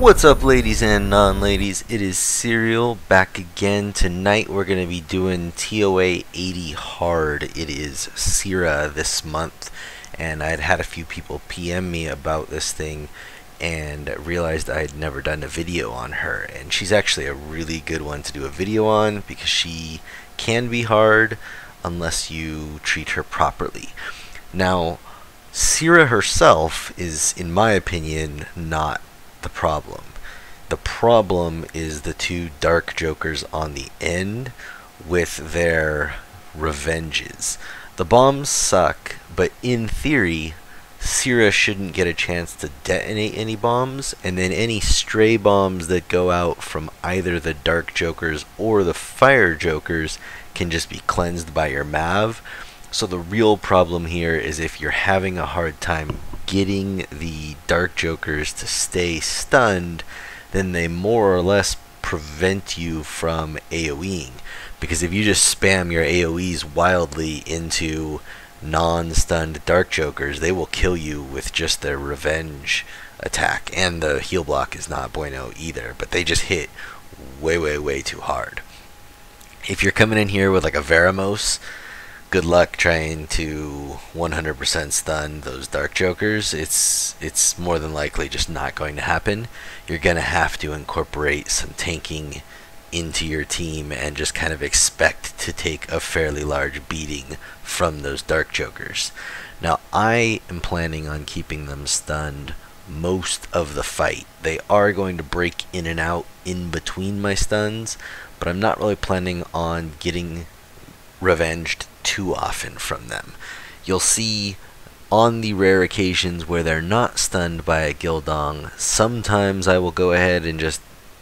What's up, ladies and non-ladies? It is Cereal back again. Tonight we're going to be doing ToaH 80 hard. It is Seara this month, and I'd had a few people PM me about this thing and realized I had never done a video on her. And she's actually a really good one to do a video on because she can be hard unless you treat her properly. Now, Seara herself is, in my opinion, not the problem. The problem is the two dark jokers on the end with their revenges. The bombs suck, but in theory, Seara shouldn't get a chance to detonate any bombs, and then any stray bombs that go out from either the dark jokers or the fire jokers can just be cleansed by your Mav. So the real problem here is if you're having a hard time getting the dark jokers to stay stunned, then they more or less prevent you from AoEing. Because if you just spam your AoEs wildly into non-stunned dark jokers, they will kill you with just their revenge attack. And the heal block is not bueno either, but they just hit way too hard. If you're coming in here with like a Veramos, good luck trying to 100% stun those dark jokers. It's more than likely just not going to happen. You're going to have to incorporate some tanking into your team and just kind of expect to take a fairly large beating from those dark jokers. Now, I am planning on keeping them stunned most of the fight. They are going to break in and out in between my stuns, but I'm not really planning on getting revenged too often from them. You'll see on the rare occasions where they're not stunned by a Gildong, sometimes I will go ahead and just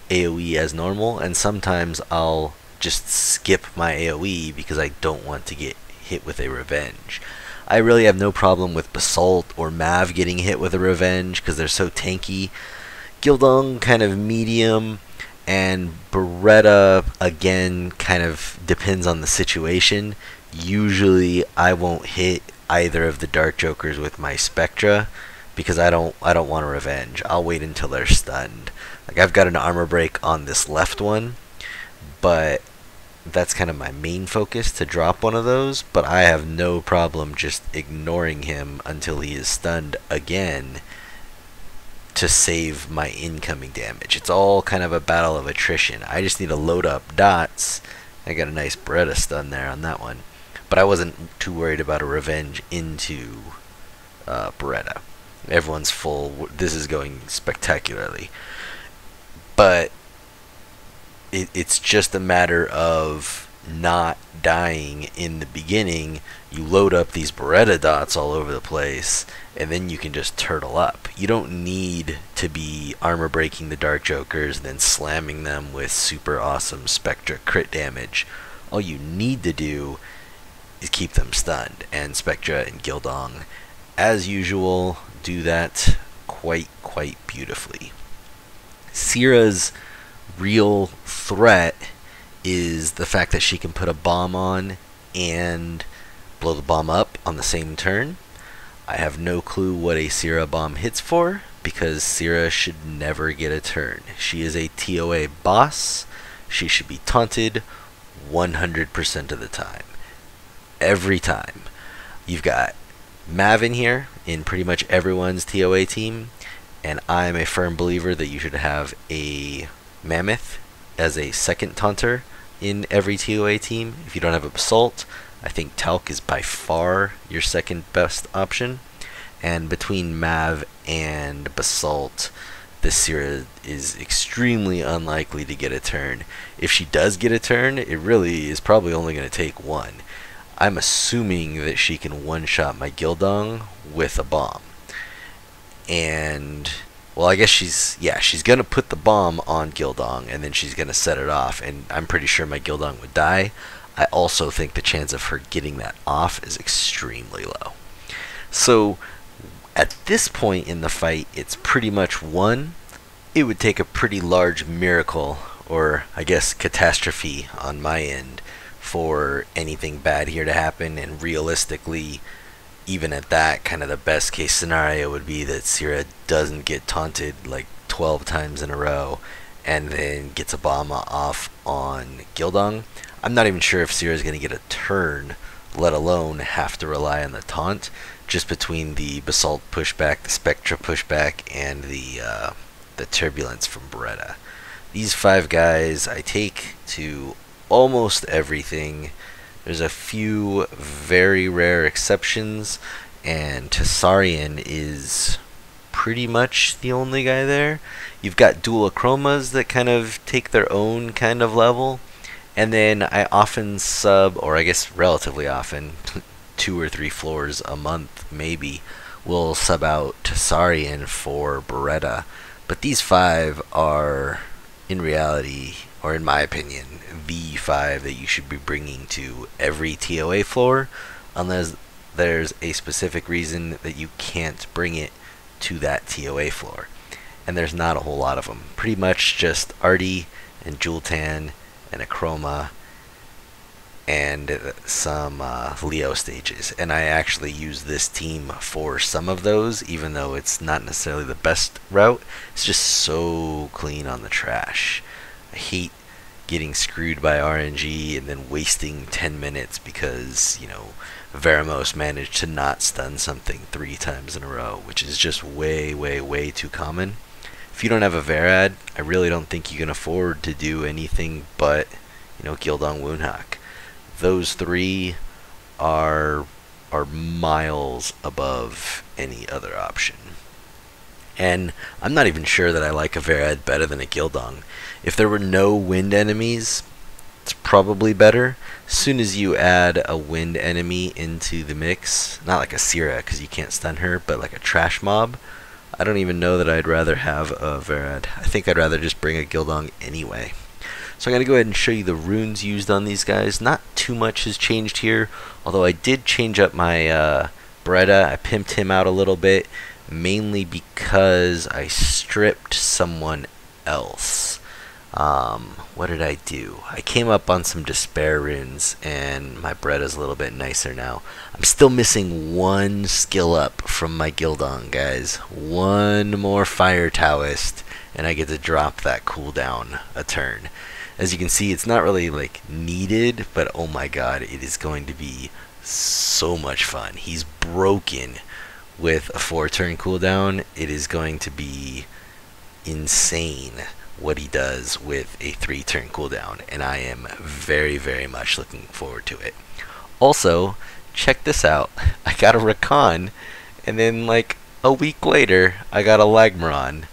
AoE as normal, and sometimes I'll just skip my AoE because I don't want to get hit with a revenge. I really have no problem with Basalt or Mav getting hit with a revenge because they're so tanky. Gildong kind of medium, and Beretta, again, kind of depends on the situation. Usually I won't hit either of the dark jokers with my Spectra because I don't want a revenge. I'll wait until they're stunned. Like, I've got an armor break on this left one, but that's kind of my main focus, to drop one of those, but I have no problem just ignoring him until he is stunned again to save my incoming damage. It's all kind of a battle of attrition. I just need to load up dots. I got a nice Beretta stun there on that one, but I wasn't too worried about a revenge into Beretta. Everyone's full. This is going spectacularly, but it's just a matter of not dying in the beginning. You load up these Beretta dots all over the place, and then you can just turtle up. You don't need to be armor breaking the dark jokers and then slamming them with super awesome Spectra crit damage. All you need to do is keep them stunned, and Spectra and Gildong, as usual, do that quite beautifully. Seara's real threat is the fact that she can put a bomb on and blow the bomb up on the same turn. I have no clue what a Seara bomb hits for, because Seara should never get a turn. She is a ToaH boss. She should be taunted 100% of the time. Every time. You've got Mav in here in pretty much everyone's ToaH team, and I'm a firm believer that you should have a Mammoth as a second taunter in every ToaH team. If you don't have a Basalt, I think ToaH is by far your second best option. And between Mav and Basalt, this Seara is extremely unlikely to get a turn. If she does get a turn, it really is probably only going to take one. I'm assuming that she can one-shot my Gildong with a bomb. And, well, I guess she's going to put the bomb on Gildong, and then she's going to set it off, and I'm pretty sure my Gildong would die. I also think the chance of her getting that off is extremely low. So, at this point in the fight, it's pretty much won. It would take a pretty large miracle, or I guess catastrophe on my end, for anything bad here to happen, and realistically, even at that, kind of the best case scenario would be that Seara doesn't get taunted like 12 times in a row and then gets a bomb off on Gildong. I'm not even sure if Seara is going to get a turn, let alone have to rely on the taunt, just between the Basalt pushback, the Spectra pushback, and the Turbulence from Beretta. These 5 guys I take to almost everything. There's a few very rare exceptions, and Tessarian is pretty much the only guy there. You've got dual chromas that kind of take their own kind of level, and then I often sub, or I guess relatively often, 2 or 3 floors a month maybe, will sub out Tessarian for Beretta. But these 5 are, in reality, or in my opinion, the 5 that you should be bringing to every ToA floor, unless there's a specific reason that you can't bring it to that ToA floor. And there's not a whole lot of them. Pretty much just Artie and Jultan and a Chroma and some Leo stages. And I actually use this team for some of those, even though it's not necessarily the best route. It's just so clean on the trash. I hate getting screwed by RNG and then wasting 10 minutes because, you know, Veramos managed to not stun something 3 times in a row, which is just way, way, way too common. If you don't have a Verad, I really don't think you can afford to do anything but, you know, Gildong Woundhawk. Those 3 are miles above any other option. And I'm not even sure that I like a Verad better than a Gildong. If there were no wind enemies, it's probably better. As soon as you add a wind enemy into the mix, not like a Seara because you can't stun her, but like a trash mob, I don't even know that I'd rather have a Verad. I think I'd rather just bring a Gildong anyway. So I'm going to go ahead and show you the runes used on these guys. Not too much has changed here, although I did change up my Beretta. I pimped him out a little bit, mainly because I stripped someone else. What did I do? I came up on some Despair runes, and my Beretta's a little bit nicer now. I'm still missing 1 skill up from my Gildong, guys. 1 more Fire Taoist, and I get to drop that cooldown a turn. As you can see, it's not really like needed, but oh my god, it is going to be so much fun. He's broken with a 4-turn cooldown. It is going to be insane what he does with a 3-turn cooldown, and I am very, very much looking forward to it. Also, check this out. I got a Rakan, and then like a week later, I got a Lagmaron.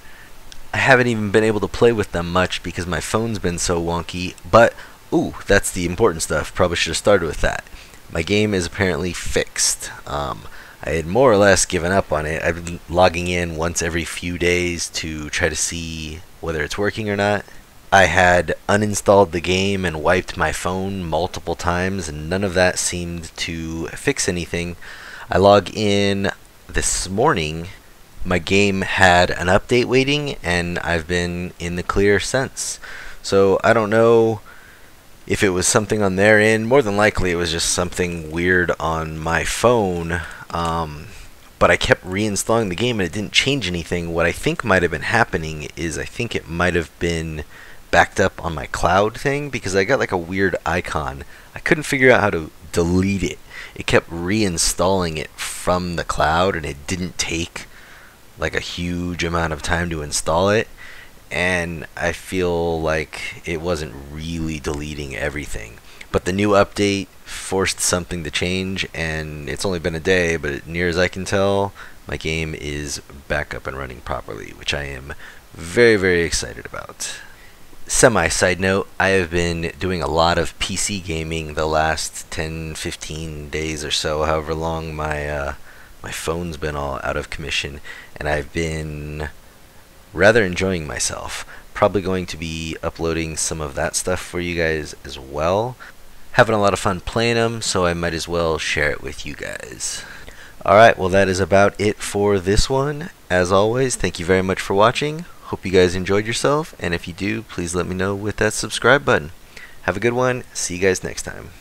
I haven't even been able to play with them much because my phone's been so wonky, but ooh, that's the important stuff. Probably should have started with that. My game is apparently fixed. I had more or less given up on it. I've been logging in once every few days to try to see whether it's working or not. I had uninstalled the game and wiped my phone multiple times, and none of that seemed to fix anything. I log in this morning. My game had an update waiting, and I've been in the clear since. So I don't know if it was something on their end. More than likely it was just something weird on my phone. But I kept reinstalling the game and it didn't change anything. What I think might have been happening is I think it might have been backed up on my cloud thing, because I got like a weird icon. I couldn't figure out how to delete it. It kept reinstalling it from the cloud, and it didn't take like a huge amount of time to install it, and I feel like it wasn't really deleting everything. But the new update forced something to change, and it's only been a day, but near as I can tell, my game is back up and running properly, which I am very, very excited about. Semi-side note, I have been doing a lot of PC gaming the last 10-15 days or so, however long my phone's been all out of commission, and I've been rather enjoying myself. Probably going to be uploading some of that stuff for you guys as well. Having a lot of fun playing them, so I might as well share it with you guys. Alright, well that is about it for this one. As always, thank you very much for watching. Hope you guys enjoyed yourself, and if you do, please let me know with that subscribe button. Have a good one. See you guys next time.